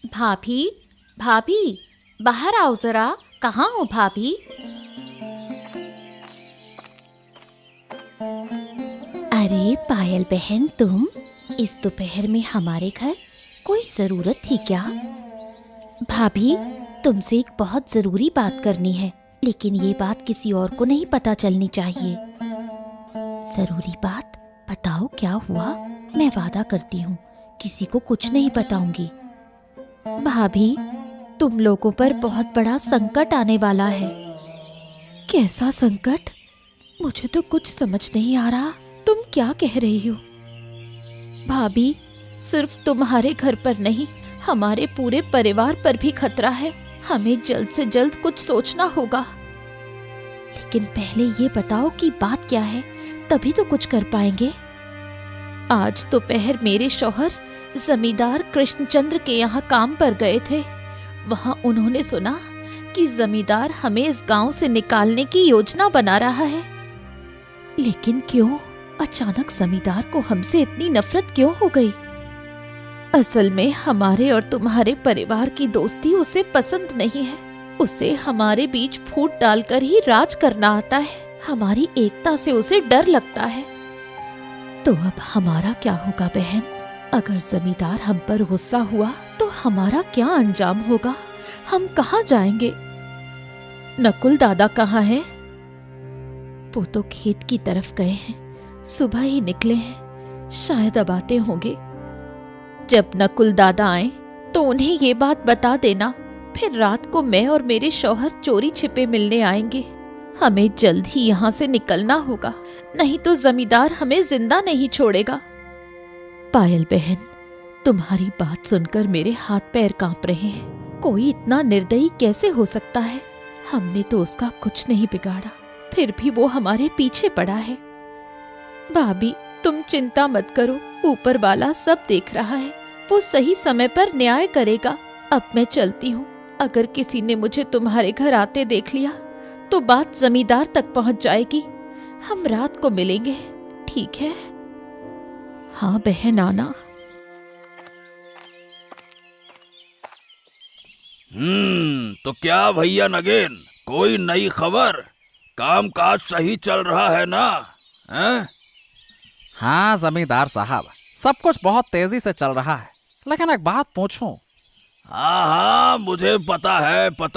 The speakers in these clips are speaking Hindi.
भाभी, भाभी, बाहर आओ जरा। कहाँ हो भाभी? अरे पायल बहन, तुम इस दोपहर में हमारे घर? कोई जरूरत थी क्या? भाभी, तुमसे एक बहुत जरूरी बात करनी है, लेकिन ये बात किसी और को नहीं पता चलनी चाहिए। जरूरी बात? बताओ क्या हुआ? मैं वादा करती हूँ किसी को कुछ नहीं बताऊंगी। भाभी, तुम लोगों पर बहुत बड़ा संकट आने वाला है। कैसा संकट? मुझे तो कुछ समझ नहीं आ रहा। तुम क्या कह रही हो? भाभी, सिर्फ तुम्हारे घर पर नहीं, हमारे पूरे परिवार पर भी खतरा है। हमें जल्द से जल्द कुछ सोचना होगा। लेकिन पहले ये बताओ कि बात क्या है, तभी तो कुछ कर पाएंगे। आज दोपहर मेरे शौहर जमींदार कृष्णचंद्र के यहाँ काम पर गए थे। वहां उन्होंने सुना कि जमींदार हमें इस गांव से निकालने की योजना बना रहा है। लेकिन क्यों? अचानक जमींदार को हमसे इतनी नफरत क्यों हो गई? असल में हमारे और तुम्हारे परिवार की दोस्ती उसे पसंद नहीं है। उसे हमारे बीच फूट डालकर ही राज करना आता है। हमारी एकता से उसे डर लगता है। तो अब हमारा क्या होगा बहन? अगर जमींदार हम पर गुस्सा हुआ तो हमारा क्या अंजाम होगा? हम कहाँ जाएंगे? नकुल दादा कहाँ हैं? वो तो खेत की तरफ गए हैं। सुबह ही निकले हैं, शायद अब आते होंगे। जब नकुल दादा आए तो उन्हें ये बात बता देना। फिर रात को मैं और मेरे शौहर चोरी छिपे मिलने आएंगे। हमें जल्द ही यहाँ से निकलना होगा, नहीं तो जमींदार हमें जिंदा नहीं छोड़ेगा। पायल बहन, तुम्हारी बात सुनकर मेरे हाथ पैर कांप रहे हैं। कोई इतना निर्दयी कैसे हो सकता है? हमने तो उसका कुछ नहीं बिगाड़ा, फिर भी वो हमारे पीछे पड़ा है। भाभी, तुम चिंता मत करो, ऊपर वाला सब देख रहा है। वो सही समय पर न्याय करेगा। अब मैं चलती हूँ। अगर किसी ने मुझे तुम्हारे घर आते देख लिया तो बात जमींदार तक पहुँच जाएगी। हम रात को मिलेंगे, ठीक है? हाँ बहन, आना। तो क्या भैया नगेन, कोई नई खबर? काम काज सही चल रहा है ना? हैं? हाँ जमींदार साहब, सब कुछ बहुत तेजी से चल रहा है। लेकिन एक बात पूछूं? हाँ, मुझे पता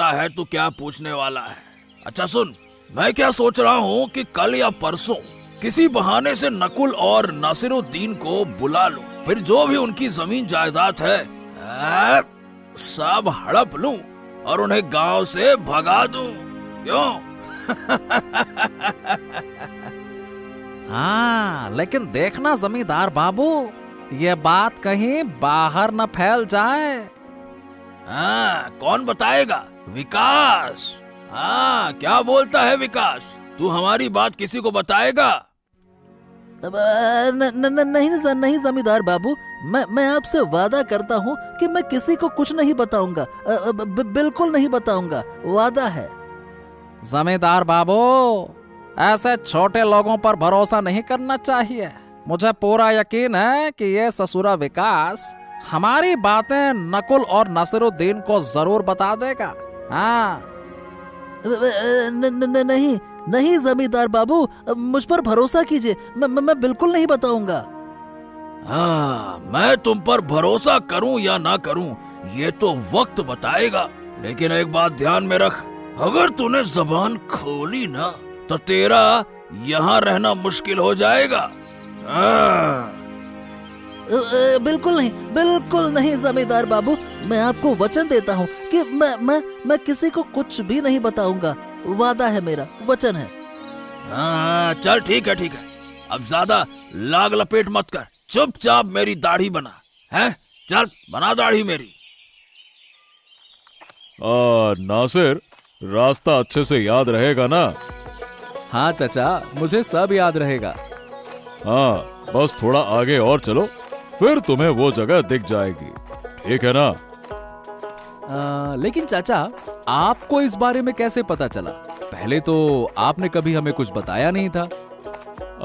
है तू क्या पूछने वाला है। अच्छा सुन, मैं क्या सोच रहा हूँ कि कल या परसों किसी बहाने से नकुल और नासिरुद्दीन को बुला लूं। फिर जो भी उनकी जमीन जायदाद है सब हड़प लूं और उन्हें गांव से भगा दूं। क्यों? हाँ, लेकिन देखना जमींदार बाबू, ये बात कहीं बाहर न फैल जाए। हाँ, कौन बताएगा? विकास। हाँ, क्या बोलता है विकास? तू हमारी बात किसी को बताएगा? नहीं जमींदार बाबू, मैं आपसे वादा करता हूँ कि मैं किसी को कुछ नहीं बताऊंगा। बिल्कुल नहीं बताऊंगा, वादा है। जमींदार बाबू, ऐसे छोटे लोगों पर भरोसा नहीं करना चाहिए। मुझे पूरा यकीन है कि ये ससुरा विकास हमारी बातें नकुल और नासिरुद्दीन को जरूर बता देगा। हाँ। नहीं जमींदार बाबू, मुझ पर भरोसा कीजिए। मैं बिल्कुल नहीं बताऊंगा। हाँ, मैं तुम पर भरोसा करूं या ना करूं, ये तो वक्त बताएगा। लेकिन एक बात ध्यान में रख, अगर तूने जबान खोली ना तो तेरा यहाँ रहना मुश्किल हो जाएगा। बिल्कुल नहीं जमींदार बाबू, मैं आपको वचन देता हूँ कि मैं किसी को कुछ भी नहीं बताऊंगा। वादा है मेरा, वचन है। हाँ, चल ठीक है। अब ज्यादा लाग लपेट मत कर, चुपचाप मेरी दाढ़ी बना है। चल बना दाढ़ी मेरी। नासिर, रास्ता अच्छे से याद रहेगा ना? हाँ चाचा, मुझे सब याद रहेगा। हाँ, बस थोड़ा आगे और चलो, फिर तुम्हें वो जगह दिख जाएगी, ठीक है ना? लेकिन चाचा, आपको इस बारे में कैसे पता चला? पहले तो आपने कभी हमें कुछ बताया नहीं था।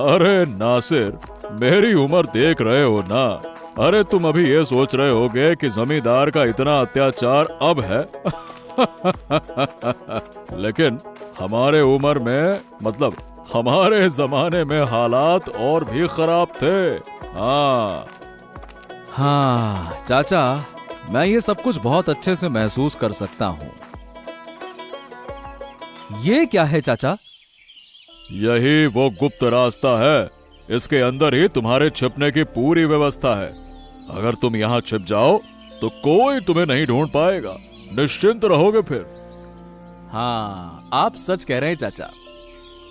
अरे नासिर, मेरी उम्र देख रहे हो ना, अरे तुम अभी ये सोच रहे होगे कि जमींदार का इतना अत्याचार अब है। लेकिन हमारे उम्र में, मतलब हमारे जमाने में हालात और भी खराब थे। हाँ हाँ चाचा, मैं ये सब कुछ बहुत अच्छे से महसूस कर सकता हूँ। ये क्या है चाचा? यही वो गुप्त रास्ता है। इसके अंदर ही तुम्हारे छिपने की पूरी व्यवस्था है। अगर तुम यहाँ छिप जाओ तो कोई तुम्हें नहीं ढूंढ पाएगा। निश्चिंत रहोगे फिर। हाँ, आप सच कह रहे हैं चाचा।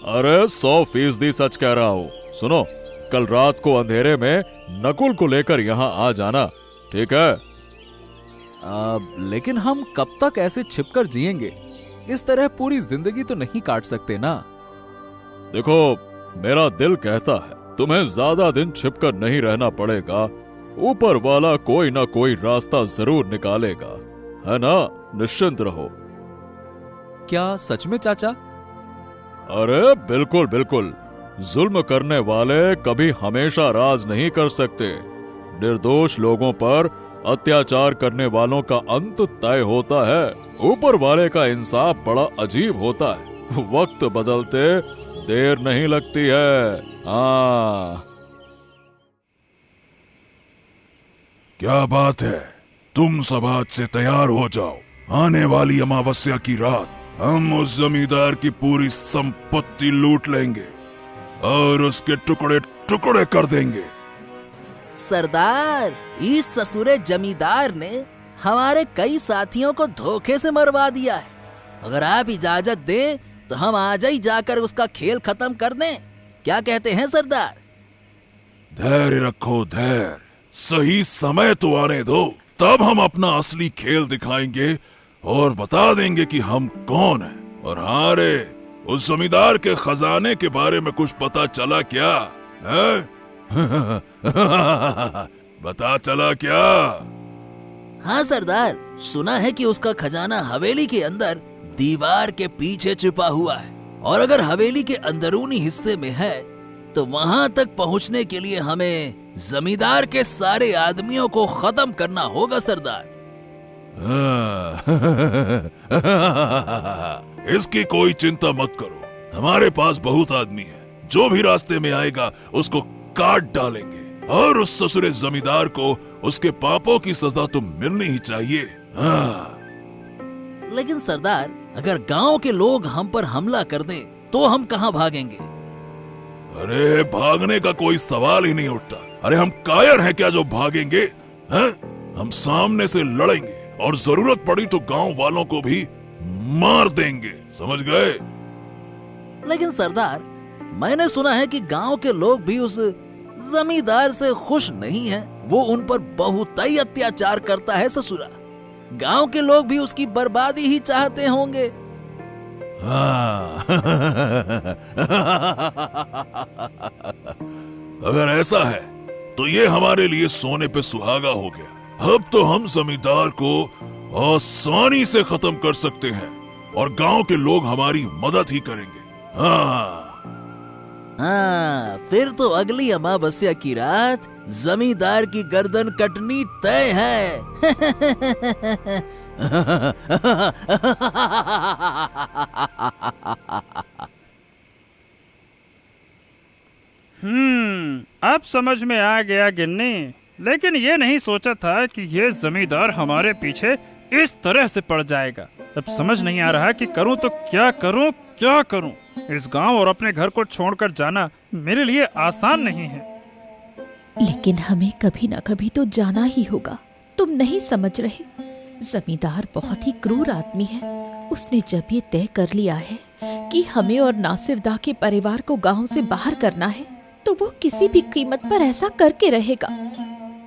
अरे 100% सच कह रहा हूँ। सुनो, कल रात को अंधेरे में नकुल को लेकर यहाँ आ जाना, ठीक है? लेकिन हम कब तक ऐसे छिपकर जिएंगे? इस तरह पूरी जिंदगी तो नहीं काट सकते ना। देखो, मेरा दिल कहता है तुम्हें ज्यादा दिन छिपकर नहीं रहना पड़ेगा। ऊपर वाला कोई ना कोई रास्ता जरूर निकालेगा, है ना? निश्चिंत रहो। क्या सच में चाचा? अरे बिल्कुल बिल्कुल। जुल्म करने वाले कभी हमेशा राज नहीं कर सकते। निर्दोष लोगों पर अत्याचार करने वालों का अंत तय होता है। ऊपर वाले का इंसाफ बड़ा अजीब होता है। वक्त बदलते देर नहीं लगती है। हाँ। क्या बात है, तुम सब आज से तैयार हो जाओ। आने वाली अमावस्या की रात हम उस जमींदार की पूरी संपत्ति लूट लेंगे और उसके टुकड़े टुकड़े कर देंगे। सरदार, इस ससुरे जमींदार ने हमारे कई साथियों को धोखे से मरवा दिया है। अगर आप इजाजत दें तो हम आज ही जाकर उसका खेल खत्म कर दें। क्या कहते हैं सरदार? धैर्य रखो, धैर्य। सही समय तो आने दो, तब हम अपना असली खेल दिखाएंगे और बता देंगे कि हम कौन हैं। और हाँ रे, उस जमींदार के खजाने के बारे में कुछ पता चला क्या है? बता चला क्या? हाँ सरदार, सुना है कि उसका खजाना हवेली के अंदर दीवार के पीछे छुपा हुआ है। और अगर हवेली के अंदरूनी हिस्से में है तो वहां तक पहुंचने के लिए हमें जमींदार के सारे आदमियों को खत्म करना होगा सरदार। इसकी कोई चिंता मत करो, हमारे पास बहुत आदमी है। जो भी रास्ते में आएगा उसको काट डालेंगे। और उस ससुरे जमींदार को उसके पापों की सजा तो मिलनी ही चाहिए। लेकिन सरदार, अगर गांव के लोग हम पर हमला कर दें तो हम कहां भागेंगे? अरे भागने का कोई सवाल ही नहीं उठता। अरे हम कायर हैं क्या जो भागेंगे? हैं? हम सामने से लड़ेंगे और जरूरत पड़ी तो गांव वालों को भी मार देंगे, समझ गए? लेकिन सरदार, मैंने सुना है कि गांव के लोग भी उस जमींदार से खुश नहीं हैं। वो उन पर बहुत ही अत्याचार करता है ससुरा। गांव के लोग भी उसकी बर्बादी ही चाहते होंगे। हाँ। अगर ऐसा है तो ये हमारे लिए सोने पे सुहागा हो गया। अब तो हम जमींदार को आसानी से खत्म कर सकते हैं और गांव के लोग हमारी मदद ही करेंगे। हाँ, फिर तो अगली अमावस्या की रात जमींदार की गर्दन कटनी तय है। अब समझ में आ गया गिन्नी। लेकिन ये नहीं सोचा था कि ये जमींदार हमारे पीछे इस तरह से पड़ जाएगा। अब समझ नहीं आ रहा कि करूं तो क्या करूं, क्या करूं। इस गांव और अपने घर को छोड़कर जाना मेरे लिए आसान नहीं है। लेकिन हमें कभी ना कभी तो जाना ही होगा। तुम नहीं समझ रहे, जमींदार बहुत ही क्रूर आदमी है। उसने जब ये तय कर लिया है कि हमें और नासिर दा के परिवार को गांव से बाहर करना है तो वो किसी भी कीमत पर ऐसा करके रहेगा।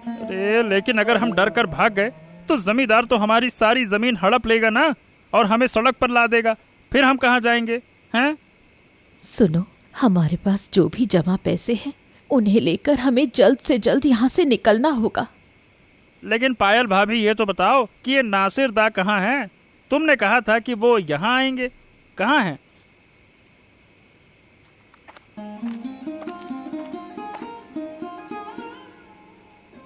अरे लेकिन अगर हम डर कर भाग गए तो जमींदार तो हमारी सारी जमीन हड़प लेगा ना, और हमें सड़क पर ला देगा। फिर हम कहाँ जाएंगे हैं? सुनो, हमारे पास जो भी जमा पैसे हैं उन्हें लेकर हमें जल्द से जल्द यहाँ से निकलना होगा। लेकिन पायल भाभी, ये तो बताओ कि ये नासिर दा कहाँ है? तुमने कहा था कि वो यहाँ आएंगे, कहाँ हैं?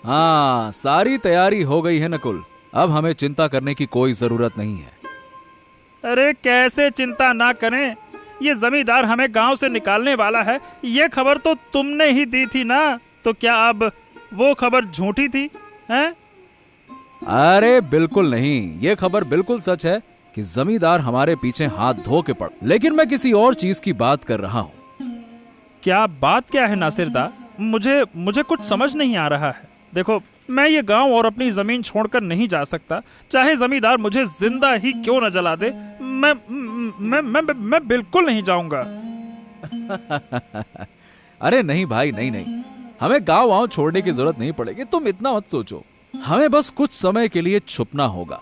हाँ, सारी तैयारी हो गई है नकुल। अब हमें चिंता करने की कोई जरूरत नहीं है। अरे कैसे चिंता ना करें, ये जमींदार हमें गांव से निकालने वाला है, ये खबर तो तुमने ही दी थी ना। तो क्या अब वो खबर झूठी थी हैं? अरे बिल्कुल नहीं, ये खबर बिल्कुल सच है कि जमींदार हमारे पीछे हाथ धो के पड़। लेकिन मैं किसी और चीज की बात कर रहा हूँ। क्या बात क्या है नासिरदा? मुझे कुछ समझ नहीं आ रहा है। देखो, मैं ये गांव और अपनी जमीन छोड़कर नहीं जा सकता, चाहे जमींदार मुझे जिंदा ही क्यों न जला दे। मैं बिल्कुल नहीं जाऊंगा। अरे नहीं भाई, नहीं नहीं, हमें गांव वाँव छोड़ने की जरूरत नहीं पड़ेगी, तुम इतना मत सोचो। हमें बस कुछ समय के लिए छुपना होगा।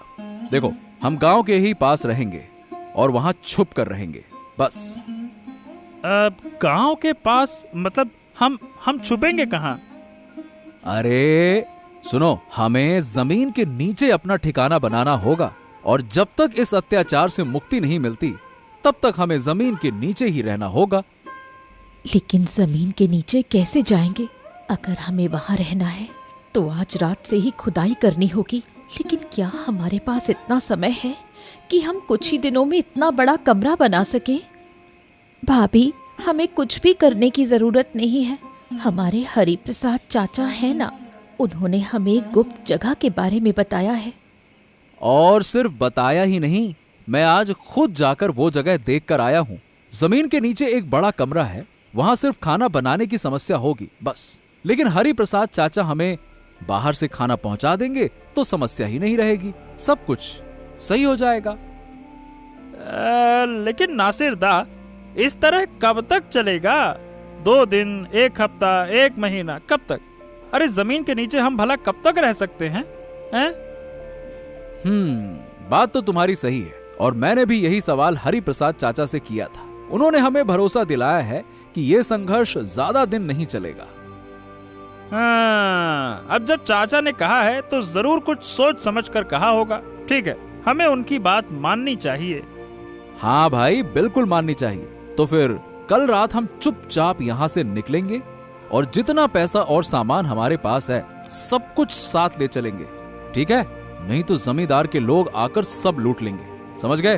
देखो, हम गांव के ही पास रहेंगे और वहां छुप कर रहेंगे, बस। गांव के पास मतलब हम छुपेंगे कहाँ? अरे सुनो, हमें जमीन के नीचे अपना ठिकाना बनाना होगा, और जब तक इस अत्याचार से मुक्ति नहीं मिलती तब तक हमें जमीन के नीचे ही रहना होगा। लेकिन जमीन के नीचे कैसे जाएंगे? अगर हमें वहां रहना है तो आज रात से ही खुदाई करनी होगी। लेकिन क्या हमारे पास इतना समय है कि हम कुछ ही दिनों में इतना बड़ा कमरा बना सके? भाभी, हमें कुछ भी करने की जरूरत नहीं है। हमारे हरि प्रसाद चाचा है ना, उन्होंने हमें एक गुप्त जगह के बारे में बताया है। और सिर्फ बताया ही नहीं, मैं आज खुद जाकर वो जगह देख कर आया हूँ। जमीन के नीचे एक बड़ा कमरा है, वहां सिर्फ खाना बनाने की समस्या होगी बस। लेकिन हरि प्रसाद चाचा हमें बाहर से खाना पहुंचा देंगे तो समस्या ही नहीं रहेगी, सब कुछ सही हो जाएगा। लेकिन नासिरदा, इस तरह कब तक चलेगा? 2 दिन, 1 हफ्ता, 1 महीना, कब तक? अरे जमीन के नीचे हम भला कब तक रह सकते हैं? बात तो तुम्हारी सही है, और मैंने भी यही सवाल हरि प्रसाद चाचा से किया था। उन्होंने हमें भरोसा दिलाया है कि यह संघर्ष ज्यादा दिन नहीं चलेगा। हाँ, अब जब चाचा ने कहा है तो जरूर कुछ सोच समझ कर कहा होगा। ठीक है, हमें उनकी बात माननी चाहिए। हाँ भाई, बिल्कुल माननी चाहिए। तो फिर कल रात हम चुपचाप यहाँ से निकलेंगे और जितना पैसा और सामान हमारे पास है सब कुछ साथ ले चलेंगे, ठीक है? नहीं तो जमींदार के लोग आकर सब लूट लेंगे, समझ गए?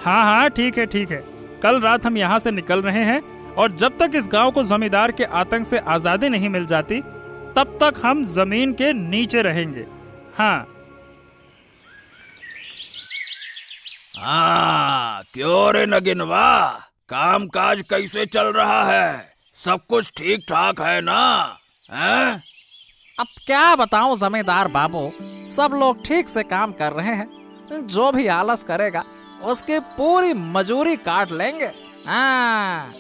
हाँ हाँ, ठीक है ठीक है। कल रात हम यहाँ से निकल रहे हैं, और जब तक इस गांव को जमींदार के आतंक से आजादी नहीं मिल जाती तब तक हम जमीन के नीचे रहेंगे। हाँ हाँ, क्यों रे नगिनवा, काम काज कैसे चल रहा है? सब कुछ ठीक ठाक है ना? हैं? अब क्या बताऊं जमींदार बाबू, सब लोग ठीक से काम कर रहे हैं। जो भी आलस करेगा उसकी पूरी मजूरी काट लेंगे। हाँ।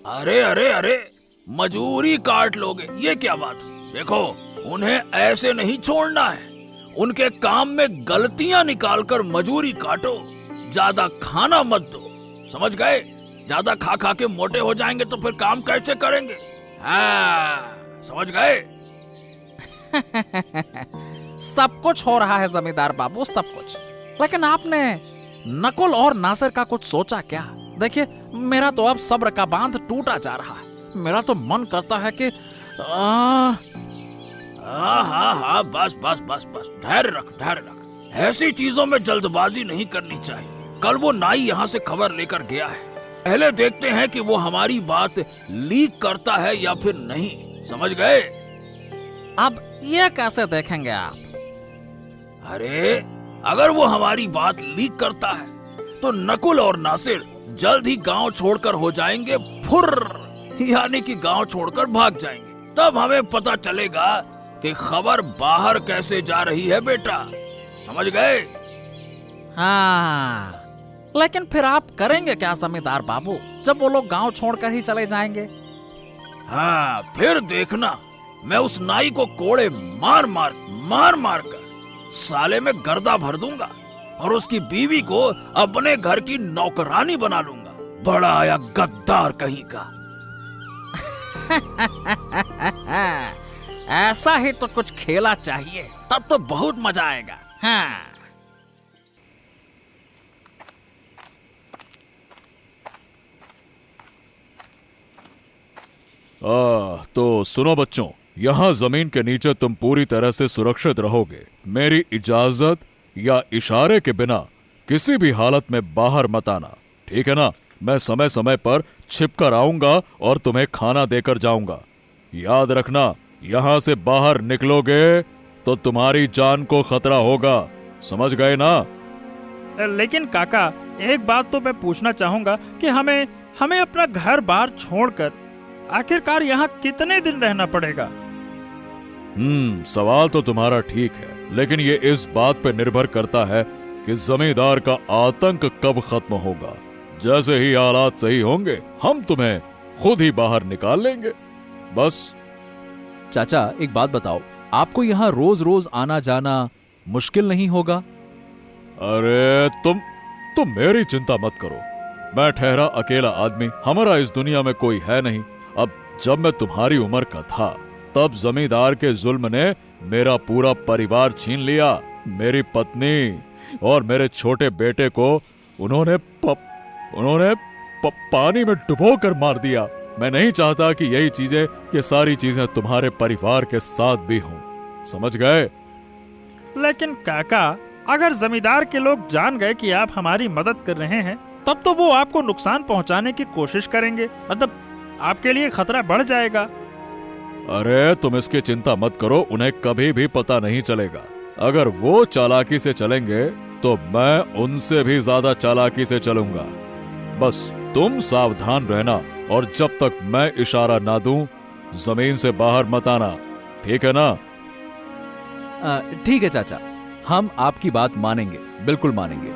अरे अरे अरे, मजूरी काट लोगे, ये क्या बात हुई? देखो, उन्हें ऐसे नहीं छोड़ना है। उनके काम में गलतियां निकालकर मजूरी काटो, ज्यादा खाना मत दो, समझ गए? ज्यादा खा खा के मोटे हो जाएंगे तो फिर काम कैसे करेंगे? हाँ, समझ गए? सब कुछ हो रहा है जमींदार बाबू, सब कुछ। लेकिन आपने नकुल और नासिर का कुछ सोचा क्या? देखिए, मेरा तो अब सब्र का बांध टूटा जा रहा है। मेरा तो मन करता है कि हाँ हाँ हाँ, बस बस बस बस, धैर्य रख, धैर्य रख। ऐसी चीजों में जल्दबाजी नहीं करनी चाहिए। कल वो नाई यहाँ से खबर लेकर गया है, पहले देखते हैं कि वो हमारी बात लीक करता है या फिर नहीं, समझ गए? अब ये कैसे देखेंगे आप? अरे, अगर वो हमारी बात लीक करता है तो नकुल और नासिर जल्द ही गांव छोड़कर हो जाएंगे फुर्र, यानी कि गांव छोड़कर भाग जाएंगे। तब हमें पता चलेगा कि खबर बाहर कैसे जा रही है बेटा, समझ गए? हाँ, लेकिन फिर आप करेंगे क्या जमींदार बाबू, जब वो लोग गांव छोड़कर ही चले जाएंगे? हाँ, फिर देखना, मैं उस नाई को कोड़े मार मार कर साले में गर्दा भर दूंगा और उसकी बीवी को अपने घर की नौकरानी बना लूंगा। बड़ा आया गद्दार कहीं का। ऐसा ही तो कुछ खेला चाहिए, तब तो बहुत मजा आएगा। हाँ। तो सुनो बच्चों, यहाँ जमीन के नीचे तुम पूरी तरह से सुरक्षित रहोगे। मेरी इजाजत या इशारे के बिना किसी भी हालत में बाहर मत आना, ठीक है ना? मैं समय समय पर छिप कर आऊंगा और तुम्हें खाना देकर जाऊंगा। याद रखना, यहाँ से बाहर निकलोगे तो तुम्हारी जान को खतरा होगा, समझ गए ना? लेकिन काका, एक बात तो मैं पूछना चाहूंगा कि हमें अपना घर बार छोड़कर आखिरकार यहाँ कितने दिन रहना पड़ेगा? सवाल तो तुम्हारा ठीक है, लेकिन ये इस बात पे निर्भर करता है कि जमींदार का आतंक कब खत्म होगा। जैसे ही हालात सही होंगे हम तुम्हें खुद ही बाहर निकाल लेंगे, बस। चाचा एक बात बताओ, आपको यहाँ रोज रोज आना जाना मुश्किल नहीं होगा? अरे तुम मेरी चिंता मत करो। मैं ठहरा अकेला आदमी, हमारा इस दुनिया में कोई है नहीं। अब जब मैं तुम्हारी उम्र का था तब जमींदार के जुल्म ने मेरा पूरा परिवार छीन लिया। मेरी पत्नी और मेरे छोटे बेटे को उन्होंने पानी में डुबो कर मार दिया। मैं नहीं चाहता कि ये सारी चीजें तुम्हारे परिवार के साथ भी हों, समझ गए? लेकिन काका, अगर जमींदार के लोग जान गए कि आप हमारी मदद कर रहे हैं, तब तो वो आपको नुकसान पहुंचाने की कोशिश करेंगे, मतलब आपके लिए खतरा बढ़ जाएगा। अरे तुम इसकी चिंता मत करो, उन्हें कभी भी पता नहीं चलेगा। अगर वो चालाकी से चलेंगे तो मैं उनसे भी ज्यादा चालाकी से चलूंगा। बस तुम सावधान रहना और जब तक मैं इशारा ना दूं जमीन से बाहर मत आना, ठीक है ना? ठीक है चाचा, हम आपकी बात मानेंगे, बिल्कुल मानेंगे।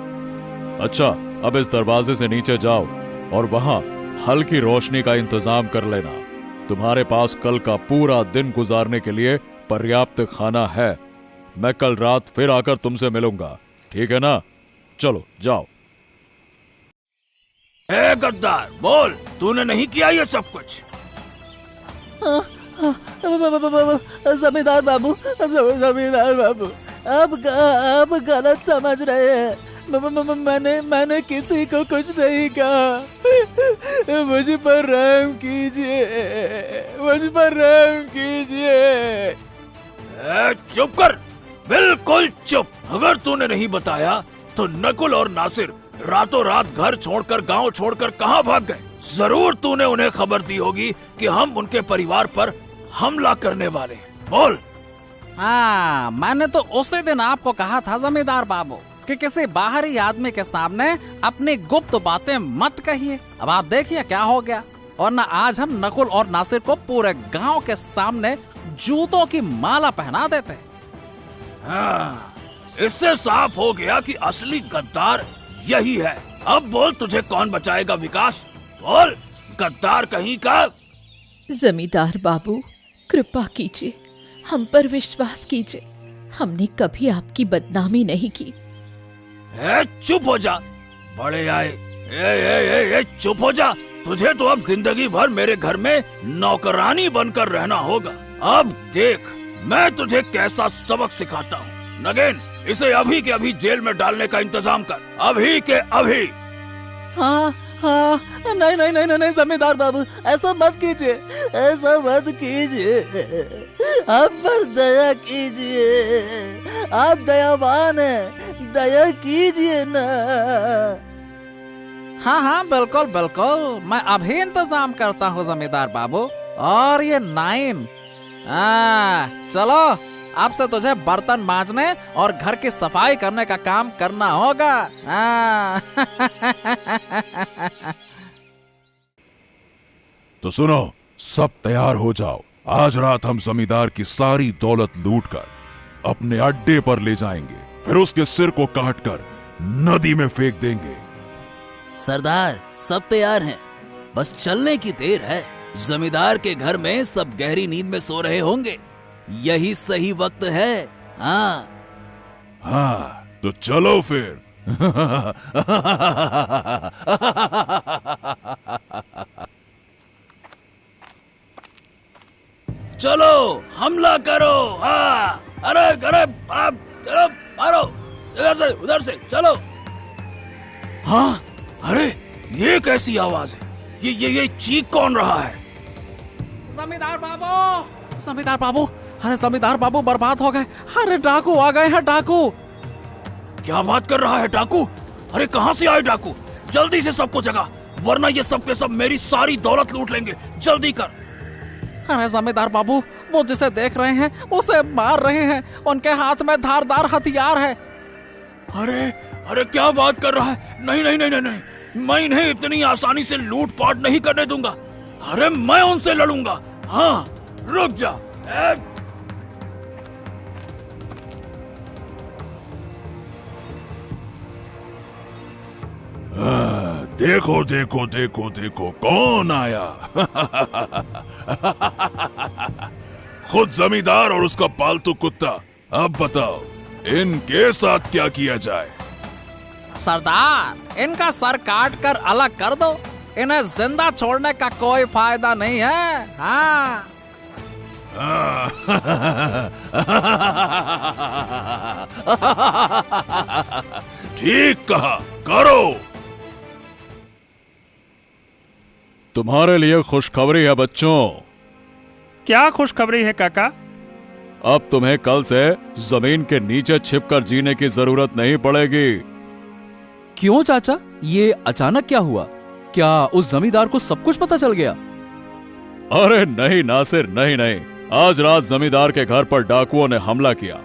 अच्छा, अब इस दरवाजे से नीचे जाओ और वहां हल्की रोशनी का इंतजाम कर लेना। तुम्हारे पास कल का पूरा दिन गुजारने के लिए पर्याप्त खाना है। मैं कल रात फिर आकर तुमसे मिलूंगा, ठीक है ना? चलो जाओ। ए गद्दार, बोल, तूने नहीं किया ये सब कुछ? जमींदार बाबू, जमींदार बाबू, आप गलत समझ रहे हैं। मैंने किसी को कुछ नहीं कहा। मुझ पर रहम कीजिए, मुझ पर रहम कीजिए। चुप कर, बिल्कुल चुप। अगर तूने नहीं बताया तो नकुल और नासिर रातों रात घर छोड़कर, गांव छोड़कर कहां भाग गए? जरूर तूने उन्हें खबर दी होगी कि हम उनके परिवार पर हमला करने वाले हैं। बोल। हाँ, मैंने तो उसी दिन आपको कहा था जमींदार बाबू कि किसी बाहरी आदमी के सामने अपनी गुप्त बातें मत कहिए। अब आप देखिए क्या हो गया। और ना आज हम नकुल और नासिर को पूरे गांव के सामने जूतों की माला पहना देते। हाँ, इससे साफ हो गया कि असली गद्दार यही है। अब बोल, तुझे कौन बचाएगा विकास? बोल, गद्दार कहीं का। जमींदार बाबू, कृपा कीजिए, हम पर विश्वास कीजिए। हमने कभी आपकी बदनामी नहीं की। चुप हो जा, बड़े आए। चुप हो जा। तुझे तो अब जिंदगी भर मेरे घर में नौकरानी बनकर रहना होगा। अब देख मैं तुझे कैसा सबक सिखाता हूँ। नगेन, इसे अभी के अभी जेल में डालने का इंतजाम कर, अभी के अभी। हाँ, नहीं जमींदार बाबू, ऐसा मत कीजिए, ऐसा मत कीजिए। आप पर दया कीजिए, आप दयावान हैं, दया कीजिए ना। हाँ, बिल्कुल बिल्कुल, मैं अभी इंतजाम करता हूँ जमींदार बाबू। और ये नाइम, चलो, अब से तुझे बर्तन मांजने और घर की सफाई करने का काम करना होगा। तो सुनो, सब तैयार हो जाओ। आज रात हम जमींदार की सारी दौलत लूटकर अपने अड्डे पर ले जाएंगे, फिर उसके सिर को काटकर नदी में फेंक देंगे। सरदार, सब तैयार हैं, बस चलने की देर है। जमींदार के घर में सब गहरी नींद में सो रहे होंगे, यही सही वक्त है। हाँ, तो चलो फिर। चलो, हमला करो। हाँ, अरे चलो, मारो, इधर से उधर से, चलो। हाँ, अरे ये कैसी आवाज है? ये चीख कौन रहा है? जमींदार बाबू, जमींदार बाबू, अरे जमींदार बाबू बर्बाद हो गए। अरे डाकू आ गए हैं, डाकू। क्या बात कर रहा है डाकू? अरे कहाँ से आए डाकू? जल्दी से सबको जगा, वरना ये सब के सब मेरी सारी दौलत लूट लेंगे। जल्दी कर। अरे जमींदार बाबू, वो जिसे देख रहे हैं उसे मार रहे हैं, उनके हाथ में धारदार हथियार है। अरे अरे क्या बात कर रहा है? नहीं नहीं नहीं नहीं नहीं, मैं इन्हें इतनी आसानी से लूट पाट नहीं करने दूंगा। अरे मैं उनसे लड़ूंगा। हाँ, रुक जा। देखो देखो देखो देखो कौन आया। खुद जमींदार और उसका पालतू कुत्ता। अब बताओ इनके साथ क्या किया जाए? सरदार, इनका सर काट कर अलग कर दो, इन्हें जिंदा छोड़ने का कोई फायदा नहीं है। हाँ। ठीक कहा, करो। तुम्हारे लिए खुशखबरी है बच्चों। क्या खुशखबरी है काका? अब तुम्हें कल से जमीन के नीचे छिपकर जीने की जरूरत नहीं पड़ेगी। क्यों चाचा, ये अचानक क्या हुआ? क्या उस जमींदार को सब कुछ पता चल गया? अरे नहीं नासिर, नहीं नहीं। आज रात जमींदार के घर पर डाकुओं ने हमला किया।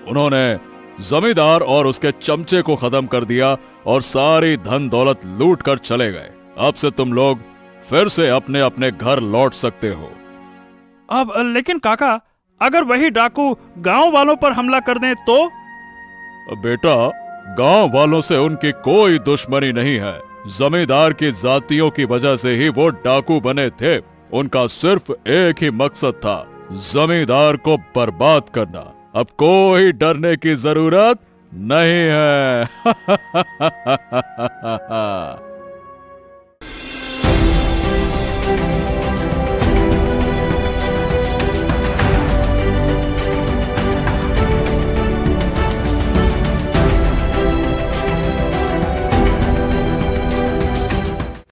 उन्होंने जमींदार और उसके चमचे को खत्म कर दिया और सारी धन दौलत लूट कर चले गए। अब से तुम लोग फिर से अपने अपने घर लौट सकते हो। अब लेकिन काका, अगर वही डाकू गांव वालों पर हमला कर दें तो? बेटा, गांव वालों से उनकी कोई दुश्मनी नहीं है। जमींदार की जातियों की वजह से ही वो डाकू बने थे। उनका सिर्फ एक ही मकसद था, जमींदार को बर्बाद करना। अब कोई डरने की जरूरत नहीं है।